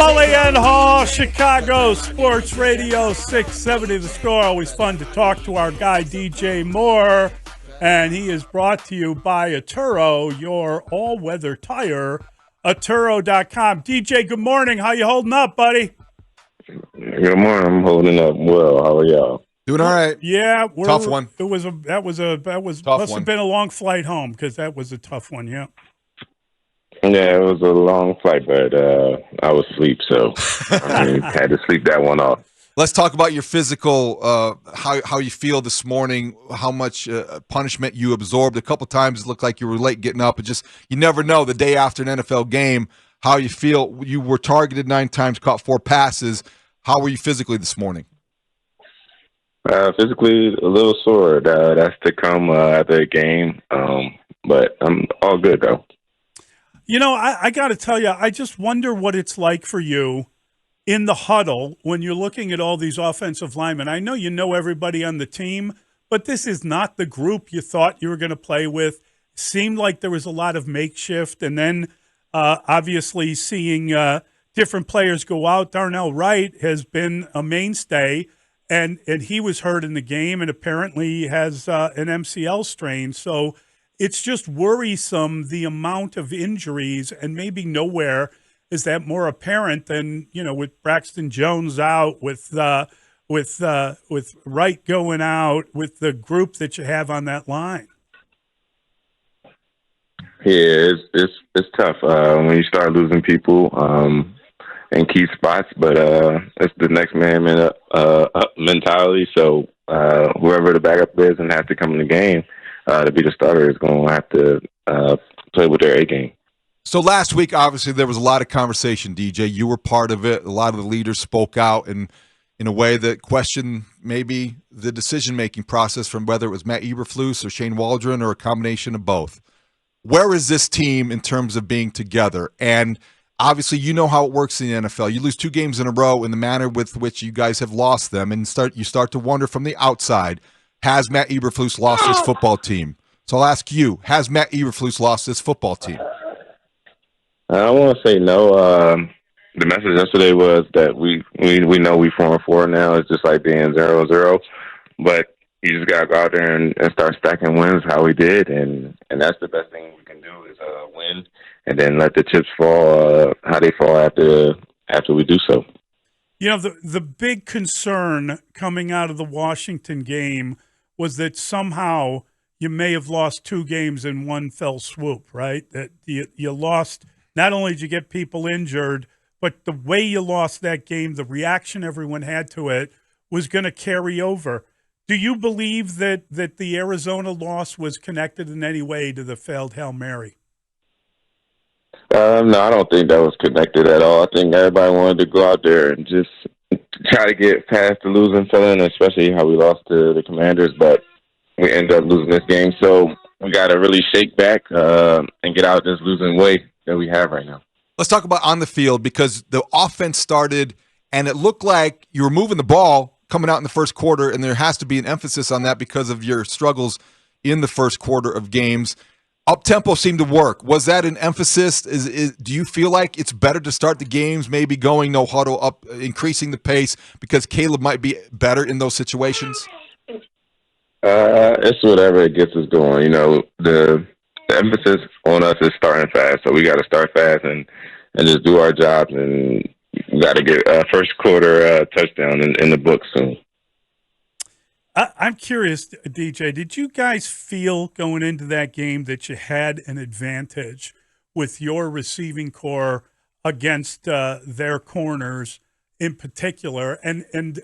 Mully Haugh, Chicago Sports Radio 670 The Score. Always fun to talk to our guy DJ Moore, and he is brought to you by Atturo, your all-weather tire. Atturo.com. DJ, good morning. How you holding up, buddy? Good morning. I'm holding up well. How are y'all? Doing all right. Yeah, tough one. That must have been a long flight home because that was a tough one. Yeah. Yeah, it was a long flight, but I was asleep, so I had to sleep that one off. Let's talk about your physical, how you feel this morning, how much punishment you absorbed. A couple times it looked like you were late getting up. You never know the day after an NFL game how you feel. You were targeted 9 times, caught 4 passes. How were you physically this morning? Physically, a little sore. That's to come after the game, but I'm all good, though. You know, I got to tell you, I just wonder what it's like for you in the huddle when you're looking at all these offensive linemen. I know you know everybody on the team, but this is not the group you thought you were going to play with. Seemed like there was a lot of makeshift, and then obviously seeing different players go out. Darnell Wright has been a mainstay, and he was hurt in the game and apparently has an MCL strain. So it's just worrisome, the amount of injuries, and maybe nowhere is that more apparent than, you know, with Braxton Jones out, with Wright going out, with the group that you have on that line. Yeah, it's tough when you start losing people in key spots, but it's the next man up mentality. So whoever the backup is and has to come in the game to be the starter is going to have to play with their A game. So last week, obviously, there was a lot of conversation, DJ. You were part of it. A lot of the leaders spoke out in a way that questioned maybe the decision-making process from whether it was Matt Eberflus or Shane Waldron or a combination of both. Where is this team in terms of being together? And obviously, you know how it works in the NFL. You lose 2 games in a row in the manner with which you guys have lost them, and you start to wonder from the outside, has Matt Eberflus lost his football team? So I'll ask you, has Matt Eberflus lost his football team? I want to say no. The message yesterday was that we know we 4-4 now. It's just like being 0-0. But you just got to go out there and start stacking wins how we did. And that's the best thing we can do is win and then let the chips fall how they fall after we do so. You know, the big concern coming out of the Washington game was that somehow you may have lost 2 games in one fell swoop, right? That you lost, not only did you get people injured, but the way you lost that game, the reaction everyone had to it was going to carry over. Do you believe that the Arizona loss was connected in any way to the failed Hail Mary? No, I don't think that was connected at all. I think everybody wanted to go out there and just try to get past the losing feeling, especially how we lost to the Commanders, but we ended up losing this game. So we got to really shake back and get out this losing way that we have right now. Let's talk about on the field, because the offense started and it looked like you were moving the ball coming out in the first quarter, and there has to be an emphasis on that because of your struggles in the first quarter of games. Up-tempo seemed to work. Was that an emphasis? Do you feel like it's better to start the games maybe going no huddle up, increasing the pace because Caleb might be better in those situations? It's whatever it gets us going. You know, the emphasis on us is starting fast, so we got to start fast and just do our jobs, and we got to get first quarter touchdown in the book soon. I'm curious, DJ, did you guys feel going into that game that you had an advantage with your receiving core against their corners in particular? And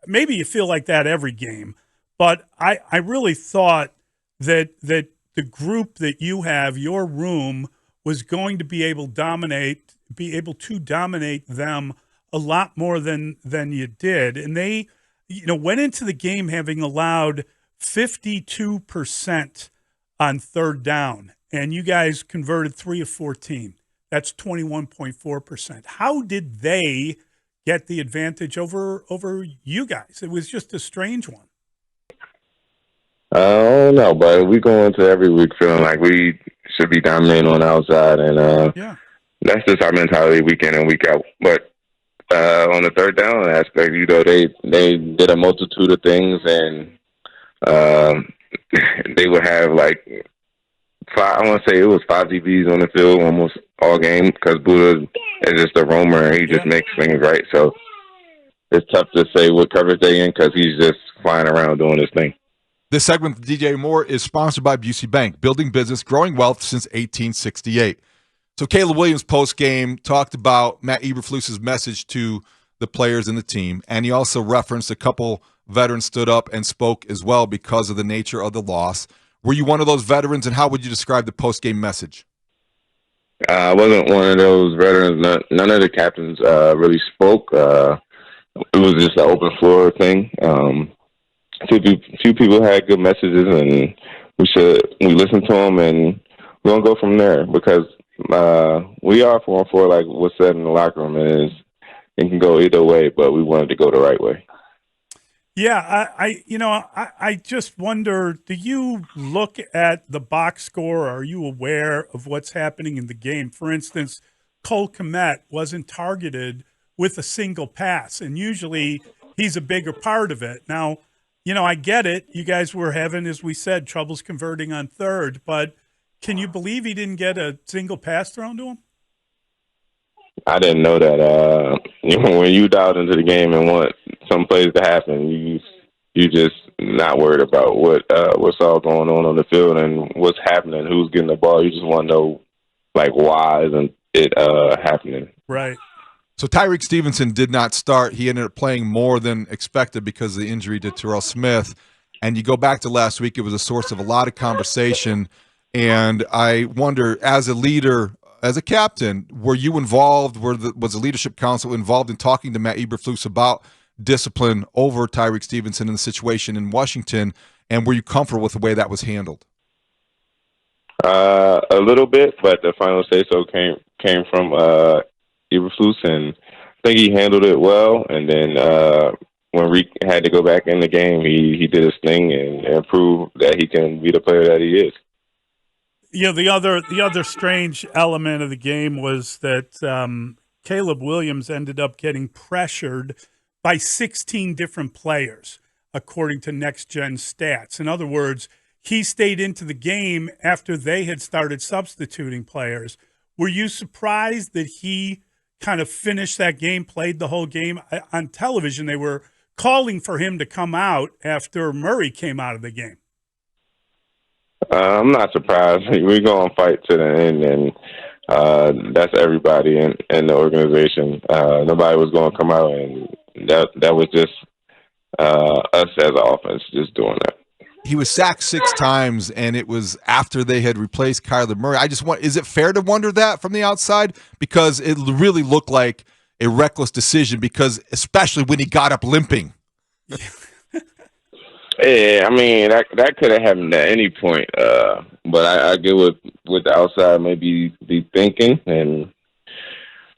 maybe you feel like that every game, but I really thought that the group that you have, your room, was going to be able to dominate them a lot more than you did. And they, went into the game having allowed 52% on third down, and you guys converted 3 of 14. That's 21.4%. How did they get the advantage over you guys? It was just a strange one. I don't know, but we go into every week feeling like we should be dominating on the outside, and that's just our mentality week in and week out. But On the third down aspect, they did a multitude of things, and they would have like five. I want to say it was five DBs on the field almost all game because Buddha is just a roamer and he just makes things right. So it's tough to say what coverage they in because he's just flying around doing his thing. This segment with DJ Moore is sponsored by Busey Bank, building business, growing wealth since 1868. So Caleb Williams post-game talked about Matt Eberflus's message to the players and the team, and he also referenced a couple veterans stood up and spoke as well because of the nature of the loss. Were you one of those veterans, and how would you describe the post-game message? I wasn't one of those veterans. None of the captains really spoke. It was just an open floor thing. Few people had good messages, and we listen to them, and we're gonna go from there because we are 4-4, like what's said in the locker room, and it can go either way, but we wanted to go the right way. Yeah, I just wonder, do you look at the box score? Or are you aware of what's happening in the game? For instance, Cole Kmet wasn't targeted with a single pass, and usually he's a bigger part of it. Now, I get it. You guys were having, as we said, troubles converting on third, but can you believe he didn't get a single pass thrown to him? I didn't know that. When you dialed into the game and want some plays to happen, you just not worried about what's all going on the field and what's happening, who's getting the ball. You just want to know, like, why isn't it happening? Right. So Tyreek Stevenson did not start. He ended up playing more than expected because of the injury to Terrell Smith. And you go back to last week, it was a source of a lot of conversation. And I wonder, as a leader, as a captain, were you involved? Was the leadership council involved in talking to Matt Eberflus about discipline over Tyreek Stevenson in the situation in Washington? And were you comfortable with the way that was handled? A little bit, but the final say-so came from Eberflus, and I think he handled it well. And then when Reek had to go back in the game, he did his thing and proved that he can be the player that he is. The other strange element of the game was that Caleb Williams ended up getting pressured by 16 different players, according to Next Gen Stats. In other words, he stayed into the game after they had started substituting players. Were you surprised that he kind of finished that game, played the whole game? On television, they were calling for him to come out after Murray came out of the game. I'm not surprised. We're going to fight to the end, and that's everybody in the organization. Nobody was going to come out, and that was just us as an offense just doing that. He was sacked 6 times, and it was after they had replaced Kyler Murray. Is it fair to wonder that from the outside? Because it really looked like a reckless decision, because especially when he got up limping. Yeah, I mean, that could have happened at any point. But I get what the outside may be thinking. And,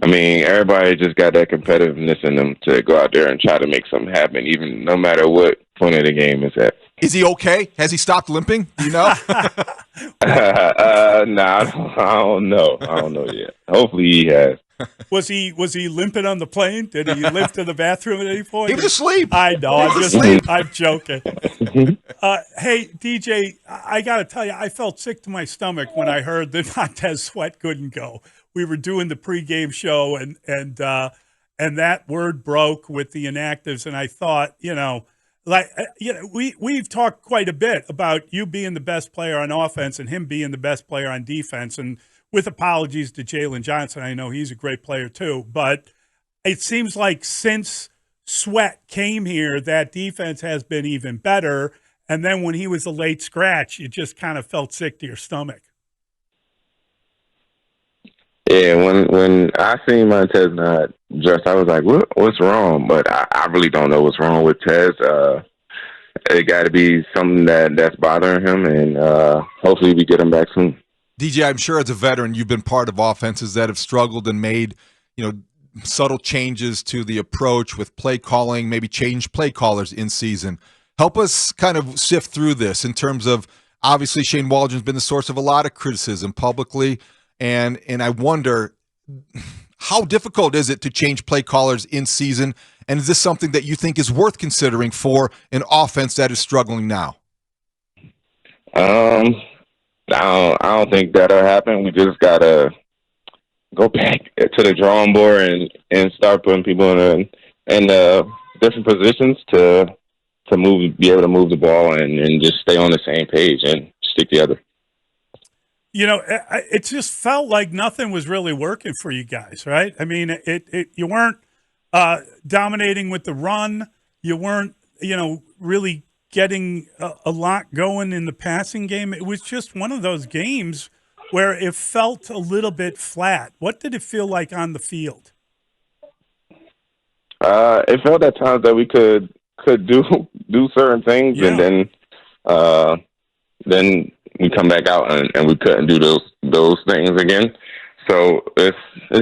I mean, everybody just got that competitiveness in them to go out there and try to make something happen, even no matter what point of the game is at. Is he okay? Has he stopped limping? Do you know? I don't know. I don't know yet. Hopefully he has. Was he limping on the plane? Did he limp to the bathroom at any point? He was asleep. I know. I'm joking. Hey, DJ, I got to tell you, I felt sick to my stomach when I heard that Vontez Sweat couldn't go. We were doing the pregame show, and that word broke with the inactives, and I thought, we've talked quite a bit about you being the best player on offense and him being the best player on defense, and with apologies to Jalen Johnson, I know he's a great player too, but it seems like since Sweat came here, that defense has been even better. And then when he was a late scratch, you just kind of felt sick to your stomach. Yeah, when I seen Montez not dressed, I was like, what's wrong? But I really don't know what's wrong with Tez. It got to be something that's bothering him, and hopefully we get him back soon. DJ, I'm sure as a veteran, you've been part of offenses that have struggled and made, subtle changes to the approach with play calling, maybe change play callers in season. Help us kind of sift through this in terms of, obviously, Shane Waldron's been the source of a lot of criticism publicly, and I wonder, How difficult is it to change play callers in season? And is this something that you think is worth considering for an offense that is struggling now? I don't think that'll happen. We just gotta go back to the drawing board and start putting people in different positions to be able to move the ball and just stay on the same page and stick together. You know, it just felt like nothing was really working for you guys, right? I mean, you weren't dominating with the run. You weren't, really getting a lot going in the passing game. It was just one of those games where it felt a little bit flat. What did it feel like on the field? It felt at times that we could do certain things, Yeah. and then we come back out and we couldn't do those things again. So it's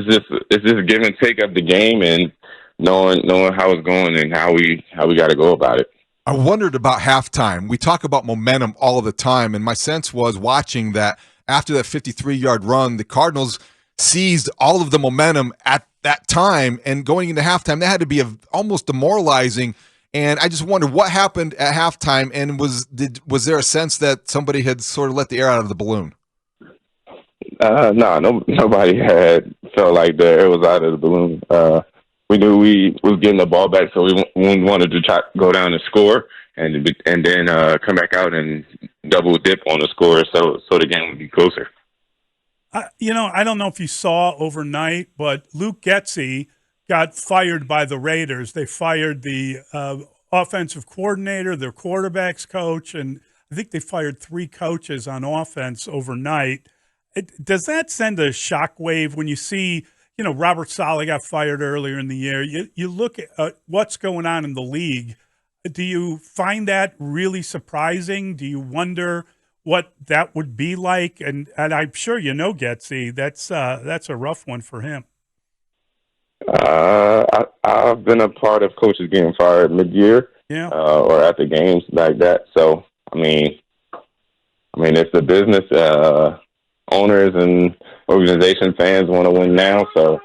just give and take of the game and knowing how it's going and how we got to go about it. I wondered about halftime. We talk about momentum all of the time, and my sense was watching that after that 53-yard run, the Cardinals seized all of the momentum at that time, and going into halftime, that had to be almost demoralizing. And I just wonder what happened at halftime, and was there a sense that somebody had sort of let the air out of the balloon? No, nobody had felt like the air was out of the balloon. We knew we was getting the ball back, so we wanted to try go down and score, and then come back out and double dip on the score, so the game would be closer. I don't know if you saw overnight, but Luke Getsy got fired by the Raiders. They fired the offensive coordinator, their quarterback's coach, and I think they fired 3 coaches on offense overnight. Does that send a shockwave when you see, Robert Saleh got fired earlier in the year? You look at what's going on in the league. Do you find that really surprising? Do you wonder what that would be like? And I'm sure Getsy. That's a rough one for him. I've been a part of coaches getting fired mid-year, yeah, or at the games like that. So I mean, it's the business. Owners and organization fans want to win now, so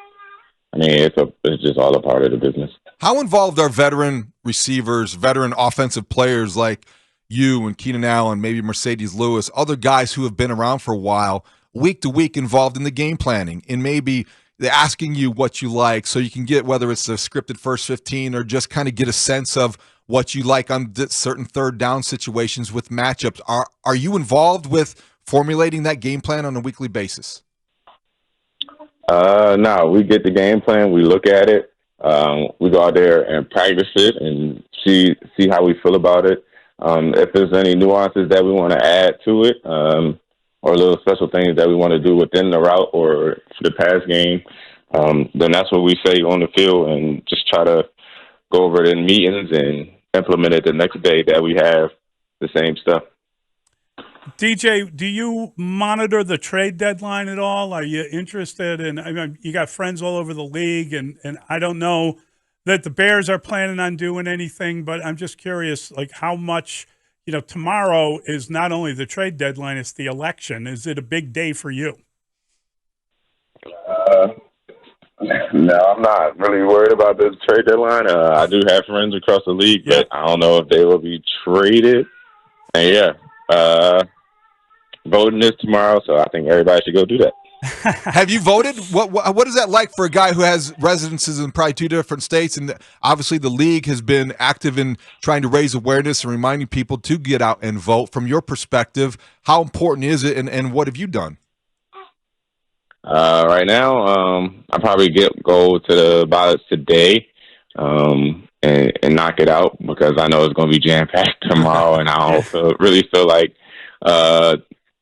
I mean, it's just all a part of the business. How involved are veteran receivers, veteran offensive players like you and Keenan Allen, maybe Mercedes Lewis, other guys who have been around for a while, week to week involved in the game planning, and maybe they're asking you what you like so you can get, whether it's the scripted first 15 or just kind of get a sense of what you like on certain third down situations with matchups. Are you involved with formulating that game plan on a weekly basis? No, we get the game plan, we look at it, we go out there and practice it and see how we feel about it. If there's any nuances that we want to add to it, or little special things that we want to do within the route or the pass game, then that's what we say on the field and just try to go over it in meetings and implement it the next day that we have the same stuff. DJ, do you monitor the trade deadline at all? Are you interested in, you got friends all over the league, and I don't know that the Bears are planning on doing anything, but I'm just curious, like how much, tomorrow is not only the trade deadline, it's the election. Is it a big day for you? No, I'm not really worried about the trade deadline. I do have friends across the league, but I don't know if they will be traded. And voting is tomorrow, so I think everybody should go do that. Have you voted? What is that like for a guy who has residences in probably 2 different states? And obviously the league has been active in trying to raise awareness and reminding people to get out and vote. From your perspective, how important is it, and what have you done? Right now, I probably go to the ballots today and knock it out because I know it's going to be jam-packed tomorrow, and I don't really feel like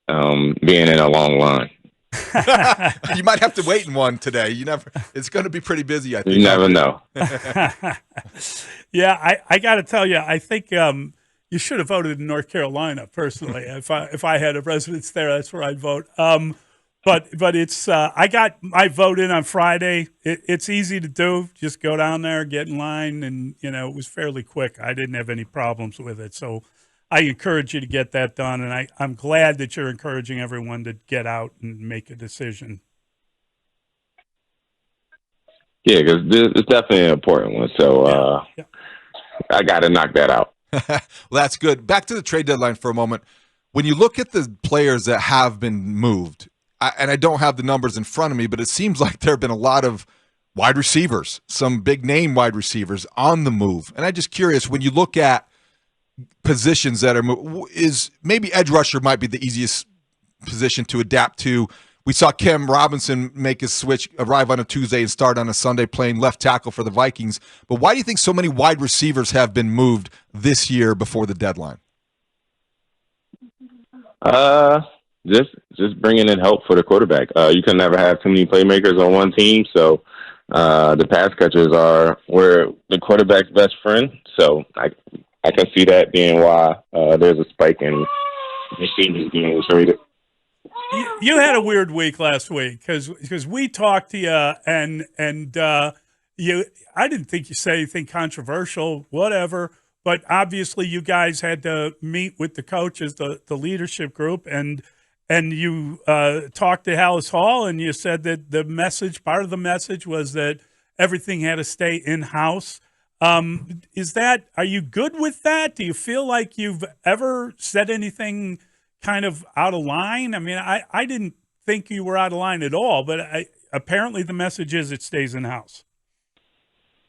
being in a long line. You might have to wait in one today. It's going to be pretty busy, I think. You never know. Yeah, I got to tell you, I think you should have voted in North Carolina. Personally, if I had a residence there, that's where I'd vote. But it's I got my vote in on Friday. It's easy to do. Just go down there, get in line, and it was fairly quick. I didn't have any problems with it, so I encourage you to get that done, and I'm glad that you're encouraging everyone to get out and make a decision. Yeah, because it's definitely an important one. So I got to knock that out. Well, that's good. Back to the trade deadline for a moment. When you look at the players that have been moved, and I don't have the numbers in front of me, but it seems like there have been a lot of wide receivers, some big name wide receivers on the move. And I'm just curious, when you look at positions that are is maybe edge rusher might be the easiest position to adapt to. We saw Cam Robinson make his switch, arrive on a Tuesday and start on a Sunday playing left tackle for the Vikings. But why do you think so many wide receivers have been moved this year before the deadline? Just bringing in help for the quarterback. You can never have too many playmakers on one team, so the pass catchers were the quarterback's best friend. So I can see that being why there's a spike in receivers being traded. You had a weird week last week because we talked to you and you. I didn't think you said anything controversial, whatever. But obviously, you guys had to meet with the coaches, the leadership group, and you talked to Holmes Hall, and you said that part of the message was that everything had to stay in house. Are you good with that? Do you feel like you've ever said anything kind of out of line? I mean, I didn't think you were out of line at all, but apparently the message is it stays in house.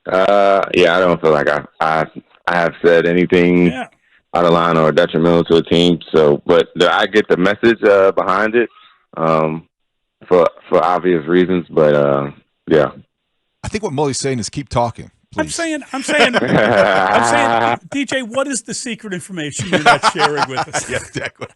Yeah, I don't feel like I have said anything out of line or detrimental to a team. So, but I get the message behind it for obvious reasons. But yeah, I think what Mully's saying is keep talking. Please. I'm saying, DJ, what is the secret information you're not sharing with us? Yeah, exactly.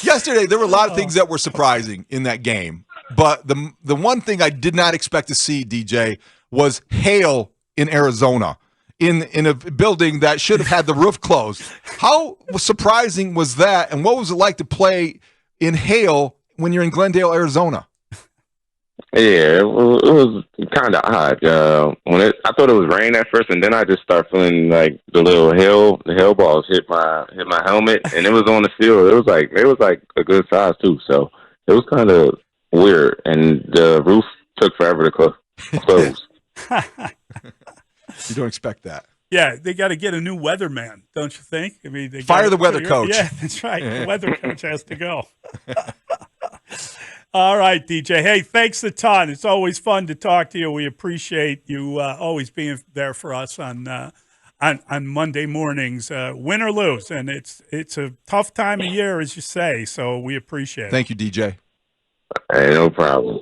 Yesterday there were a lot of things that were surprising in that game, but the one thing I did not expect to see, DJ, was hail in Arizona in a building that should have had the roof closed. How surprising was that, and what was it like to play in hail when you're in Glendale, Arizona? Yeah, it was kind of odd. I thought it was rain at first, and then I just started feeling like the hail balls hit my helmet, and it was on the field. It was like a good size too, so it was kind of weird. And the roof took forever to close. You don't expect that. Yeah, they got to get a new weatherman, don't you think? I mean, fire the weather coach. Yeah, that's right. The weather coach has to go. All right, DJ. Hey, thanks a ton. It's always fun to talk to you. We appreciate you always being there for us on Monday mornings, win or lose. And it's a tough time of year, as you say, so we appreciate it. Thank you, DJ. Hey, no problem.